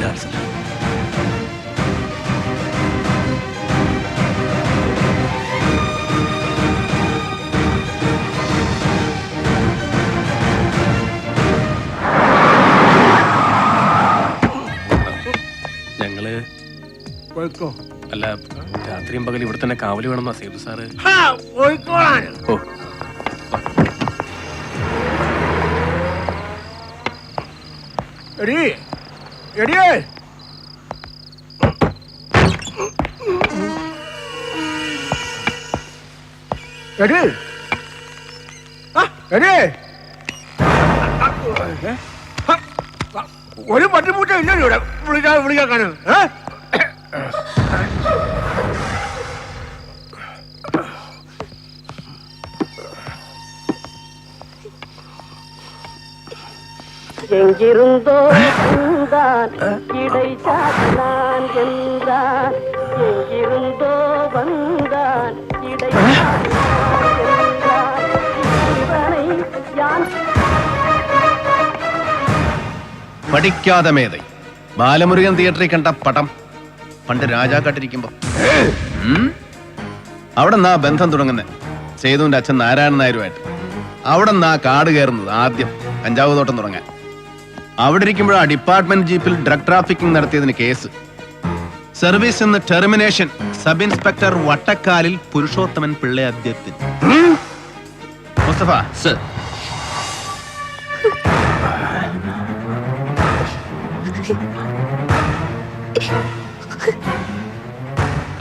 Charles. ഞങ്ങള് അല്ല, രാത്രിയും പകൽ ഇവിടെ തന്നെ കാവല് വേണമെന്നാ സേതു സാറ്. ഓ, ഒരു പട്ടിമുട്ട ഇല്ല ഇവിടെ വിളിക്കാക്കാന്. எங்கிருந்தோ வந்தான் இடை சாத்தினான் என்றான். எங்கிருந்தோ வந்தான் இடை சாத்தினான் என்றான். இவனை யான் പഠിക്കാതെ മേதை ബാലമുരുകൻ തിയേറ്ററിൽ കണ്ട പടം പണ്ട് രാജാക്കാട്ടിരിക്കുമ്പോ അവിടെ നിന്നാ ബന്ധം തുടങ്ങുന്നത് സേതുവിന്റെ അച്ഛൻ നാരായണൻ നായരുമായിട്ട്. അവിടെ നിന്നാ കാട് കയറുന്നത് ആദ്യം കഞ്ചാവ് തോട്ടം തുടങ്ങാൻ. അവിടെ ഇരിക്കുമ്പോഴാ ഡിപ്പാർട്ട്മെന്റ് ജീപ്പിൽ ഡ്രഗ് ട്രാഫിക്കിംഗ് നടത്തിയതിന് കേസ്. സർവീസ് നിന്ന് termination. Sub inspector Vattakkalil Purushothaman Pillai അധ്യക്ഷൻ. മുസ്തഫ സർ.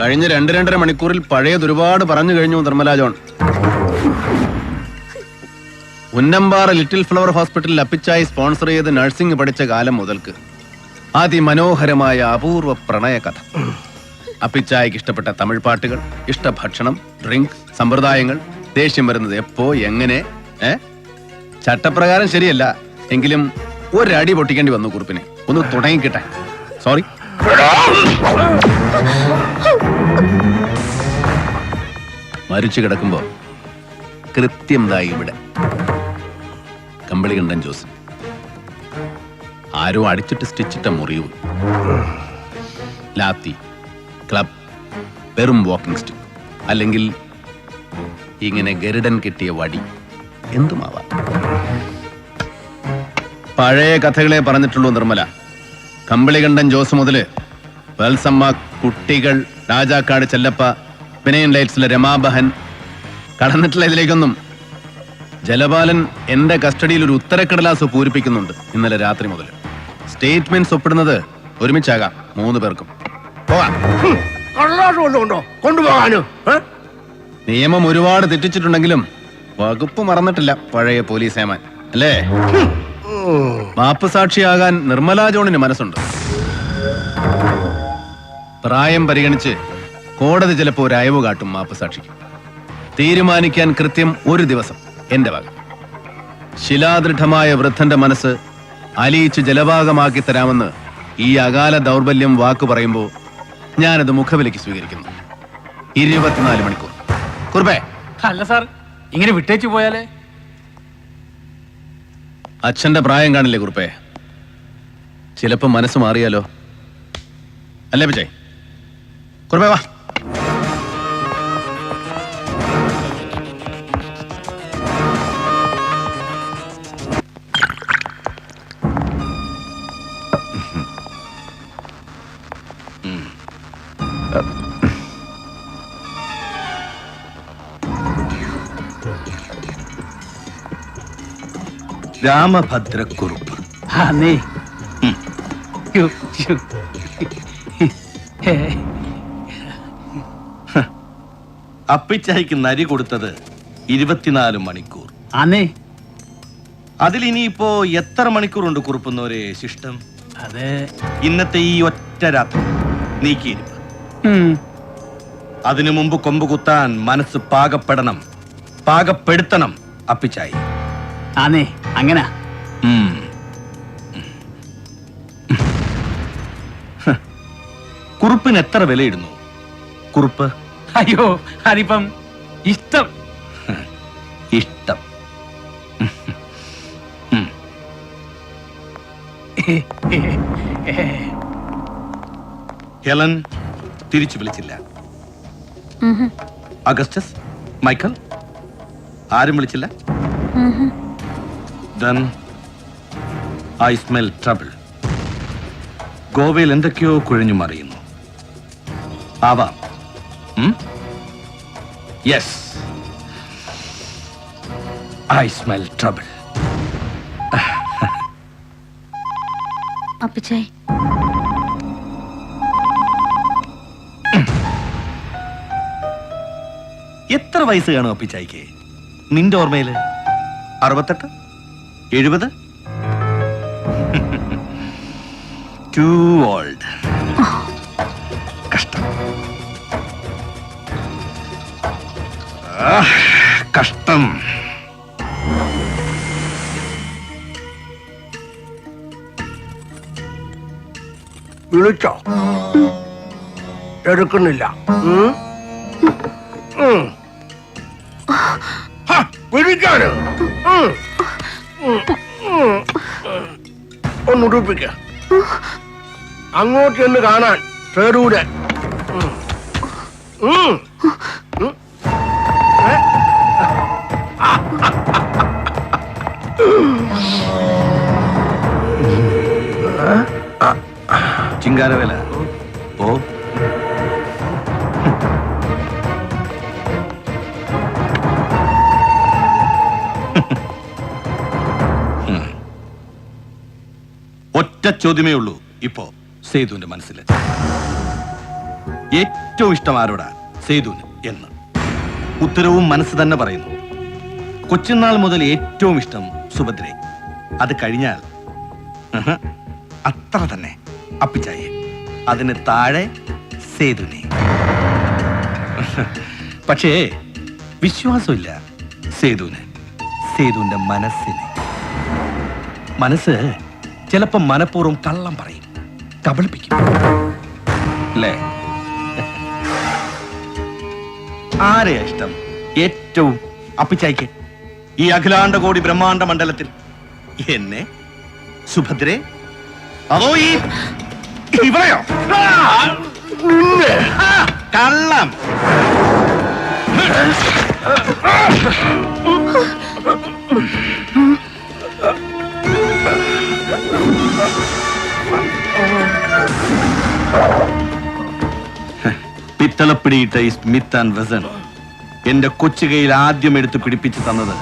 കഴിഞ്ഞ 2-2.5 മണിക്കൂറിൽ പഴയത് ഒരുപാട് പറഞ്ഞു കഴിഞ്ഞു Nirmala John. Unnampara little flower ഹോസ്പിറ്റലിൽ അപ്പിച്ചായി സ്പോൺസർ ചെയ്ത് നഴ്സിംഗ് പഠിച്ച കാലം മുതൽക്ക് അതിമനോഹരമായ അപൂർവ പ്രണയ കഥ. അപ്പിച്ചായിക്ക് ഇഷ്ടപ്പെട്ട തമിഴ് പാട്ടുകൾ, ഇഷ്ടഭക്ഷണം, ഡ്രിങ്ക്, സമ്പ്രദായങ്ങൾ, ദേഷ്യം വരുന്നത് എപ്പോ എങ്ങനെ. ചട്ടപ്രകാരം ശരിയല്ല എങ്കിലും ഒരടി പൊട്ടിക്കേണ്ടി വന്നു കുറിപ്പിനെ. ഒന്ന് തുടങ്ങിക്കിട്ടെ. സോറി. മരിച്ചു കിടക്കുമ്പോ കൃത്യം ദായി ഇവിടെ കമ്പളികണ്ഠൻ ജോസ്. ആരോ അടിച്ചിട്ട് സ്റ്റിച്ചിട്ട മുറിവ്. ലാത്തി, ക്ലബ്, വെറും വാക്കിംഗ് സ്റ്റിക്ക്, അല്ലെങ്കിൽ ഇങ്ങനെ ഗരുഡൻ കിട്ടിയ വടി, എന്തുമാവാം. പഴയ കഥകളെ പറഞ്ഞിട്ടുള്ളൂ നിർമ്മല. കമ്പളികണ്ഠൻ ജോസ് മുതല് വത്സമ്മ, കുട്ടികൾ, രാജാക്കാട് ചെല്ലപ്പ, വിനയൻ ലൈറ്റ്സിലെ രമാബഹൻ, കടന്നിട്ടുള്ള ഇതിലേക്കൊന്നും. ജലപാലൻ എന്റെ കസ്റ്റഡിയിൽ ഒരു ഉത്തരക്കടലാസ് പൂരിപ്പിക്കുന്നുണ്ട് ഇന്നലെ രാത്രി മുതൽ. സ്റ്റേറ്റ്മെന്റ്സ് ഒപ്പിടുന്നത് ഒരുമിച്ചാകാം 3 പേർക്കും. പോകാം. നിയമം ഒരുപാട് തെറ്റിച്ചിട്ടുണ്ടെങ്കിലും വകുപ്പ് മറന്നിട്ടില്ല പഴയ പോലീസ് ഏമാൻ അല്ലേ? മാപ്പ് സാക്ഷിയാകാൻ നിർമ്മലാ ജോണിന് മനസ്സുണ്ട്. പ്രായം പരിഗണിച്ച് കോടതി ചിലപ്പോ ഒരു അയവ് കാട്ടും മാപ്പ് സാക്ഷിക്ക്. തീരുമാനിക്കാൻ കൃത്യം 1 ദിവസം എന്റെ വക. ശിലാദൃഢമായ വൃദ്ധന്റെ മനസ്സ് അലിയിച്ച് ജലഭാഗമാക്കി തരാമെന്ന് ഈ അകാല ദൗർബല്യം വാക്കു പറയുമ്പോ ഞാനത് മുഖവിലേക്ക് സ്വീകരിക്കുന്നു. 24 മണിക്കൂർ. കുറുപ്പേ. അല്ല സാർ, ഇങ്ങനെ വിട്ടേച്ചു പോയാലേ? അച്ഛന്റെ പ്രായം കാണില്ലേ കുറുപ്പേ? ചിലപ്പോ മനസ്സ് മാറിയാലോ. അല്ലേ പിച്ചായി? കുറുപ്പേ വാ. രാമഭദ്രക്കുറുപ്പ്. അപ്പിച്ചായിക്ക് നരി കൊടുത്തത് 24 മണിക്കൂർ. അതിലിനിയിപ്പോ എത്ര മണിക്കൂറുണ്ട് കുറുപ്പുന്നവരെ ശിഷ്ടം? അതെ, ഇന്നത്തെ ഈ ഒറ്റ രാത്രി നീക്കിയിരിപ്പ്. അതിനു മുമ്പ് കൊമ്പ് കുത്താൻ മനസ്സ് പാകപ്പെടണം, പാകപ്പെടുത്തണം അപ്പിച്ചായി. അങ്ങനെ കുറുപ്പിന് എത്ര വിലയിടുന്നു കുറുപ്പ്? അയ്യോ, അതിപ്പം ഇഷ്ടം. ഇഷ്ടം. ഹെലൻ തിരിച്ചു വിളിച്ചില്ല. അഗസ്റ്റസ്, മൈക്കൽ ആരും വിളിച്ചില്ല. Then I smell trouble. ഗോവയിൽ എന്തൊക്കെയോ കുഴഞ്ഞു മറിയുന്നു. ആവാം. Yes, I smell trouble. അപ്പച്ചായി എത്ര വയസ്സ് കാണും അപ്പിച്ചായിക്ക്? നിന്റെ ഓർമ്മയില് 68, 70? Too old. കഷ്ടം. കഷ്ടം. വിളിച്ചോ? എടുക്കുന്നില്ല. വിളിക്കാന് ഒന്ന് ഉടുപ്പിക്ക. അങ്ങോട്ട് എന്ന് കാണാൻ സേരൂര്. ചിങ്കാരവേല ഓ ഒറ്റ ചോദ്യമേ ഉള്ളൂ ഇപ്പോ സേതുവിന്റെ മനസ്സിൽ. ഏറ്റവും ഇഷ്ടം ആരോടാ? സേതുവിന് എന്ന്. ഉത്തരവും മനസ്സ് തന്നെ പറയുന്നു. കൊച്ചുനാൾ മുതൽ ഏറ്റവും ഇഷ്ടം സുഭദ്രയെ. അത് കഴിഞ്ഞാൽ അത്ര തന്നെ അപ്പിച്ചായെ. അതിന് താഴെ സേതുവിനെ. പക്ഷേ വിശ്വാസമില്ല സേതുവിന്. സേതുവിന്റെ മനസ്സിന്. മനസ്സ് ചിലപ്പോ മനഃപൂർവ്വം കള്ളം പറയും, കബളിപ്പിക്കും അല്ലേ? ആരെയാ ഇഷ്ടം ഏറ്റവും അപ്പിച്ചായിക്ക് ഈ അഖിലാണ്ട കോടി ബ്രഹ്മാണ്ട മണ്ഡലത്തിൽ? എന്നെ, സുഭദ്രെ, അതോ ഈ ഇവളെയോ? കള്ളം. പിത്തളപ്പിടിയിട്ട ഈ സ്മിത്ത് ആൻഡ് വെസൺ എന്റെ കൊച്ചുകയിൽ ആദ്യം എടുത്ത് പിടിപ്പിച്ചു തന്നത്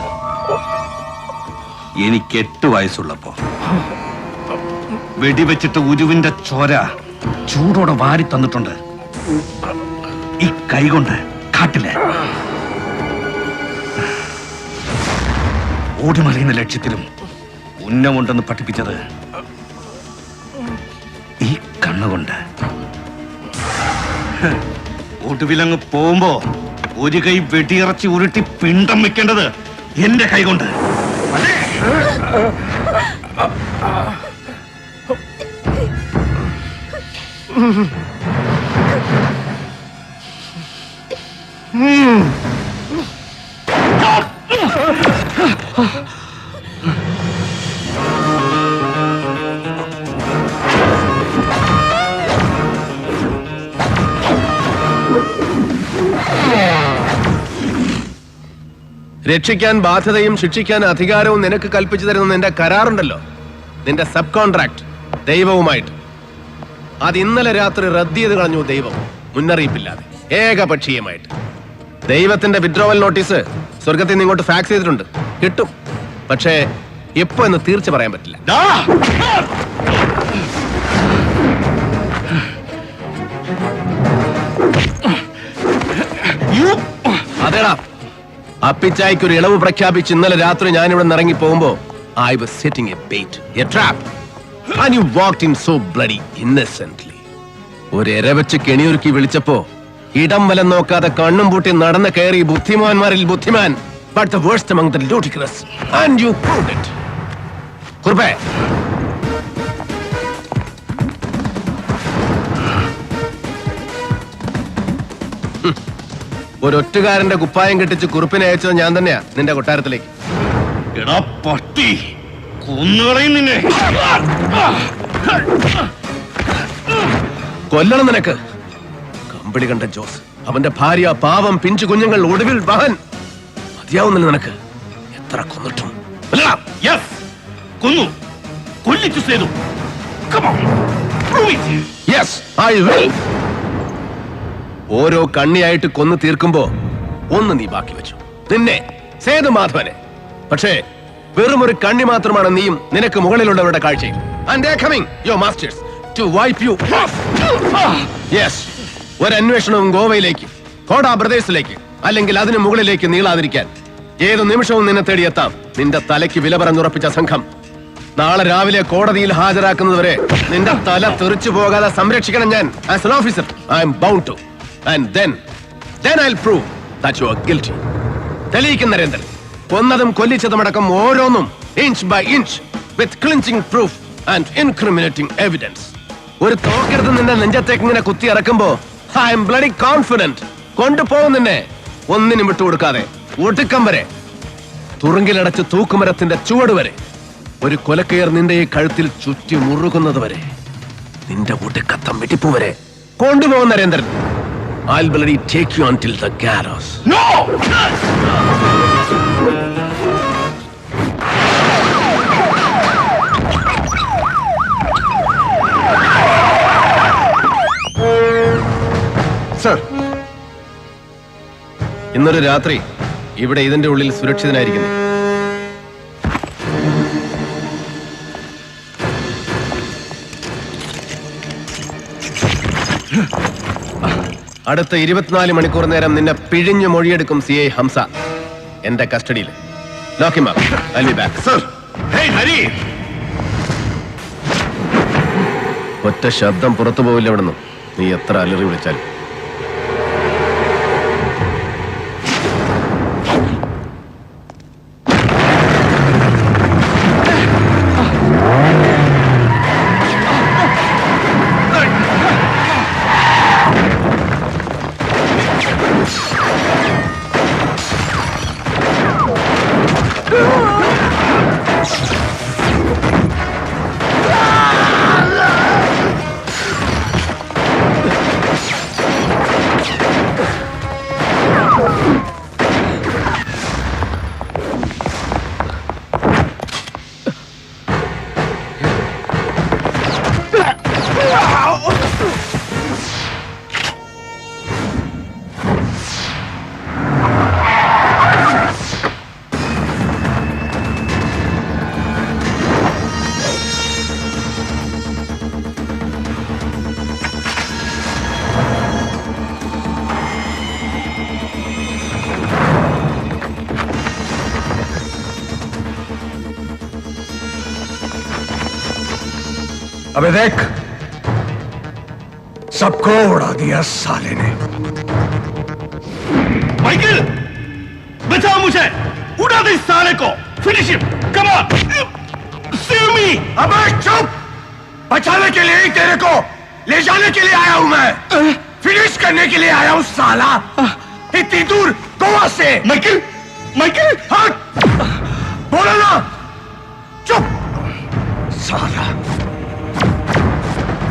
എനിക്ക് 8 വയസ്സുള്ളപ്പോ. വെടിവെച്ചിട്ട് ഉരുവിന്റെ ചോര ചൂടോടെ വാരി തന്നിട്ടുണ്ട് ഈ കൈകൊണ്ട് കാട്ടില്. ഓടിമറിയുന്ന ലക്ഷ്യത്തിലും ഉന്നമുണ്ടെന്ന് പഠിപ്പിച്ചത് ഈ കണ്ണുകൊണ്ട്. ഒടുവിലങ്ങ് പോകുമ്പോ ഒരു കൈ വെടിയിറച്ചി ഉരുട്ടി പിണ്ടം വെക്കേണ്ടത് എന്റെ കൈകൊണ്ട്. രക്ഷിക്കാൻ ബാധ്യതയും ശിക്ഷിക്കാൻ അധികാരവും നിനക്ക് കൽപ്പിച്ചു തരുന്ന നിന്റെ കരാറുണ്ടല്ലോ, നിന്റെ സബ് കോൺട്രാക്ട് ദൈവവുമായിട്ട്. അത് ഇന്നലെ രാത്രി റദ്ദ് ചെയ്ത് കളഞ്ഞു ദൈവം, മുന്നറിയിപ്പില്ലാതെ, ഏകപക്ഷീയമായിട്ട്. ദൈവത്തിന്റെ വിഡ്രോവൽ നോട്ടീസ് സ്വർഗത്തിൽ നിന്ന് ഇങ്ങോട്ട് ഫാക്സ് ചെയ്തിട്ടുണ്ട്. കിട്ടും, പക്ഷേ എപ്പോ എന്ന് തീർച്ച പറയാൻ പറ്റില്ല. അതേടാ, അപ്പിച്ചായ്ക്ക് ഒരു ഇളവ് പ്രഖ്യാപിച്ച് ഇന്നലെ രാത്രി ഞാൻ ഇവിടെ ഇറങ്ങി പോകുമ്പോ I was setting a bait, a trap, and you walked in so bloody innocently. ഒരു എരവച്ച് കെണിയൊരുക്കി വിളിച്ചപ്പോ ഇടം വലം നോക്കാതെ കണ്ണും പൂട്ടി നടന്ന് കയറി ബുദ്ധിമാന്മാരിൽ ബുദ്ധിമാൻ, but the worst among the ludicrous, and you proved it. കുറുപ്പേ, ഒരൊറ്റുകാരന്റെ കുപ്പായം കെട്ടിച്ച് കുറുപ്പിനെ അയച്ചത് ഞാൻ തന്നെയാ നിന്റെ കൊട്ടാരത്തിലേക്ക്. എടാ പട്ടി, കൊന്നുകളയും നിന്നെ. കൊല്ലണം നിനക്ക്. കമ്പിളി കണ്ട ജോസ്, അവന്റെ ഭാര്യ, പാവം പിഞ്ചു കുഞ്ഞുങ്ങൾ, ഒടുവിൽ വഹൻ. മതിയാവുന്നില്ല നിനക്ക്? എത്ര കൊന്നിട്ടും യെസ്, കൊന്നു, കൊല്ലിച്ചു Sethu. Come on, prove it. Yes, I will. ഓരോ കണ്ണിയായിട്ട് കൊന്നു തീർക്കുമ്പോ ഒന്ന് നീ ബാക്കി വെച്ചു, നിന്നെ, സേതുമാധവനെ. പക്ഷേ വെറും ഒരു കണ്ണി മാത്രമാണ് നീയും നിനക്ക് മുകളിലുള്ളവരുടെ കാഴ്ചയിൽ. And they are coming, your masters, to wipe you off. Yes, ഒരു അന്വേഷണവും ഗോവയിലേക്ക്, കോടാ ബ്രദേഴ്സിലേക്ക്, അല്ലെങ്കിൽ അതിന് മുകളിലേക്ക് നീളാതിരിക്കാൻ ഏത് നിമിഷവും നിന്നെ തേടിയെത്താം. നിന്റെ തലയ്ക്ക് വില പറഞ്ഞുറപ്പിച്ച സംഘം നാളെ രാവിലെ കോടതിയിൽ ഹാജരാക്കുന്നതുവരെ നിന്റെ തല തെറിച്ചു പോകാതെ സംരക്ഷിക്കണം ഞാൻ. As an officer I am bound to. And then I'll prove that you are guilty. തെളിയിക്കും നരേന്ദ്രൻ, കൊന്നതും കൊല്ലിച്ചതുമടക്കം ഓരോന്നും inch by inch, with clinching proof and incriminating evidence. ഒരു തോക്കെടുത്ത് നിന്റെ നെഞ്ചത്തേക്ക് ഇങ്ങനെ കുത്തി ഇറക്കുമ്പോ ഐ എം ബ്ലഡി കോൺഫിഡന്റ്. കൊണ്ടുപോകും നിന്നെ, ഒന്നിനും വിട്ടുകൊടുക്കാതെ, ഒടുക്കം വരെ, തുറുങ്കിലടച്ച് തൂക്കുമരത്തിന്റെ ചുവട് വരെ, ഒരു കൊലക്കയർ നിന്റെ ഈ കഴുത്തിൽ ചുറ്റി മുറുകുന്നത് വരെ, നിന്റെ ഒടുക്കത്തം വെട്ടിപ്പു വരെ കൊണ്ടുപോകും Narendran. I'll bloody take you until the gallows. No! Sir. ഇന്നൊരു രാത്രി ഇവിടെ ഇതിന്റെ ഉള്ളിൽ സുരക്ഷിതനായിരിക്കുന്നു. അടുത്ത 24 മണിക്കൂർ നേരം നിന്നെ പിഴിഞ്ഞു മൊഴിയെടുക്കും CI ഹംസ എന്റെ കസ്റ്റഡിയിൽ. Lock him up. I'll be back. Sir. Hey, Hari. ഒറ്റ ശബ്ദം പുറത്തു പോവില്ല ഇവിടുന്ന്, നീ എത്ര അലറി വിളിച്ചാലും. अबे देख, सबको उड़ा दिया साले ने. माइकल, बचाओ मुझे, उड़ा दे इस साले को. Finish him, come on, save me. अबे चुप! बचाने के लिए ही तेरे को ले जाने के लिए आया हूं मैं. फिनिश करने के लिए आया हूं साला. इतनी दूर गोवा से. माइकल, माइकल, हट! बोलो ना. चुप साला.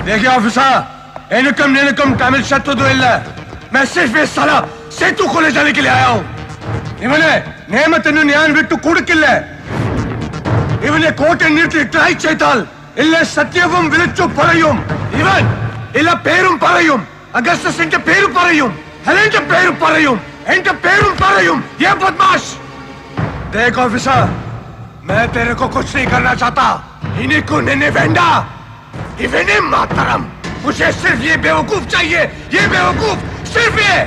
देखिए ऑफिसर, एनकम तमिल शत्रु द्वेल्ला. मैं सिर्फ ये साला सेतु को ले जाने के लिए आया हूं. इवने नियमतनु न्यान बिट्टु कुडुक्किल्ल. इवने कोर्ट नीति ट्राई ചെയ്താൽ ഇല്ല സത്യവും വിളിച്ചു പറയും. ഇവൻ ഇല്ല പേരും പറയും. അഗസ്റ്റസിന്റെ പേര് പറയും. ഹെലന്റെ പേര് പറയും. എന്റെ പേരും പറയും. ये बदमाश. देख ऑफिसर, मैं तेरे को कुछ नहीं करना चाहता. इन्हीं को निन्ने वेंडा. इवने मातरम. मुझे सिर्फ ये बेवकूफ चाहिए. ये बेवकूफ, सिर्फ ये.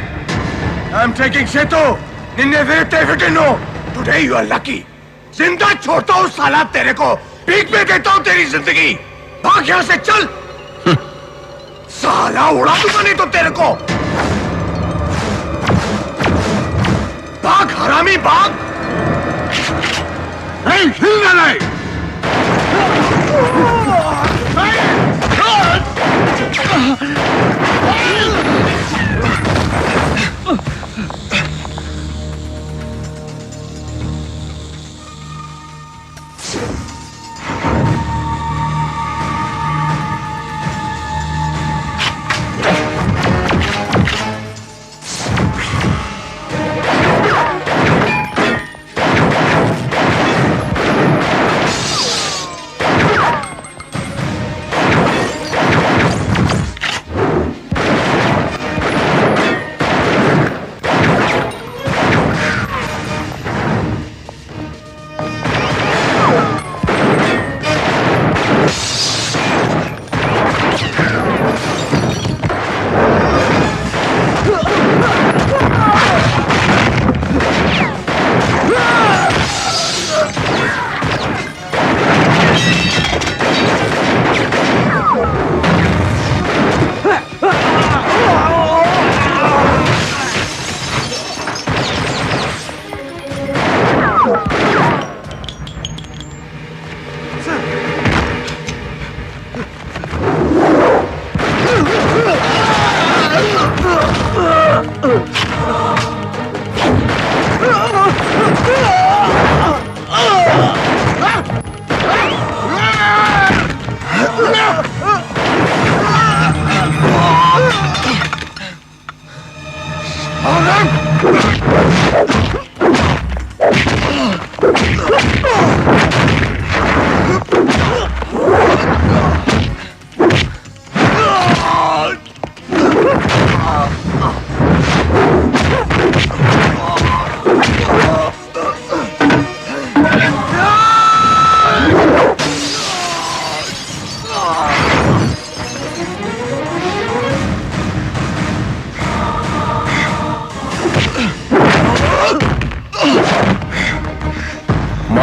I'm taking Setu. Ninne वेटे विटिनो. Today you are lucky. जिंदा छोड़ता हूँ साला तेरे को. भीख में देता हूँ तेरी जिंदगी. भाग यहाँ से चल. साला उड़ा दूंगा नहीं तो तेरे को. भाग हरामी भाग. नहीं हिलना नहीं.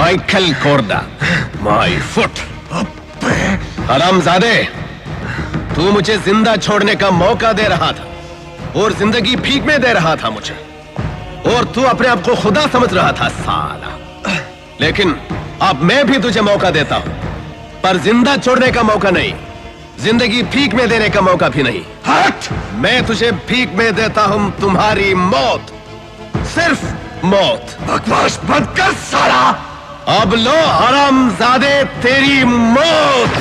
Michael Korda, my foot. हरामजादे, तू मुझे जिंदा छोड़ने का मौका दे रहा था और जिंदगी भीख में दे रहा था मुझे, और तू अपने आप को खुदा समझ रहा था साला। लेकिन अब मैं भी तुझे मौका देता हूं, पर जिंदा छोड़ने का मौका नहीं, जिंदगी भीख में देने का मौका भी नहीं। हट! मैं तुझे भीख में देता हूं तुम्हारी मौत, सिर्फ मौत। बकवास बंद कर साला। अब लो हरामजादे तेरी मौत।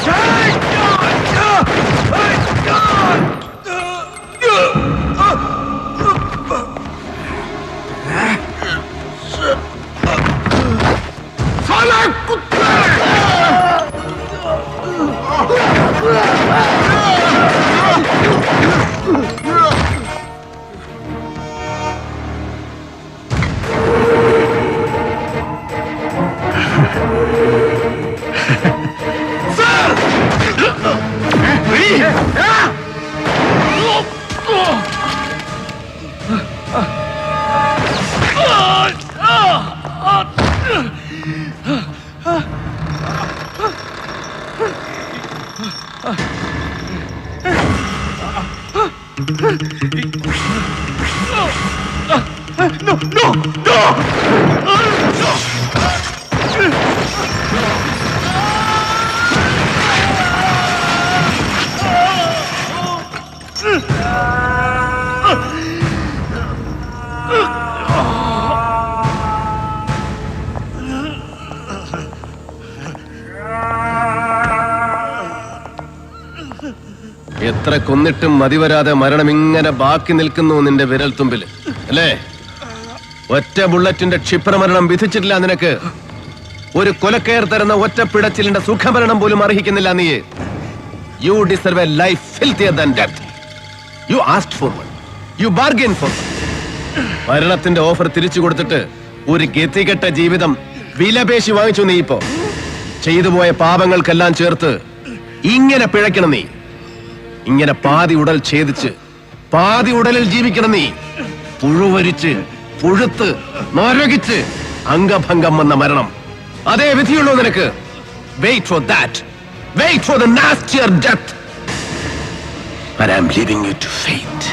साला कुत्ते! എത്ര കൊന്നിട്ടും മതിവരാതെ മരണം ഇങ്ങനെ ബാക്കി നിൽക്കുന്നു നിന്റെ വിരൽ തുമ്പിൽ അല്ലേ? ഒറ്റ ബുള്ളറ്റിന്റെ ക്ഷിപ്രമരണം വിധിച്ചിട്ടില്ല നിനക്ക്. ഒരു കൊലക്കയർ തരുന്ന ഒറ്റ പിടച്ചിലിന്റെ സുഖമരണം പോലും അർഹിക്കുന്നില്ല നീ. You deserve a life filthier than death. You asked for one, you bargain for. മരണത്തിന്റെ ഓഫർ തിരിച്ചു കൊടുത്തിട്ട് ഒരു ഗതികെട്ട ജീവിതം വിലപേശി വാങ്ങിച്ചു നീ. ഇപ്പോ ചെയ്തുപോയ പാപങ്ങൾക്കെല്ലാം ചേർത്ത് ഇങ്ങനെ പിഴയ്ക്കണം നീ. ഇങ്ങനെ പാതി ഉടൽ ഛേദിച്ച് പാതി ഉടലിൽ ജീവിക്കണം നീ. പുഴുവരിച്ച് പുഴുത്ത് നരകിച്ച് അംഗഭംഗം വന്ന മരണം, അതേ വിധിയുള്ളൂ നിനക്ക്. Wait for that, wait for the nastier death. But I'm leaving you to fate.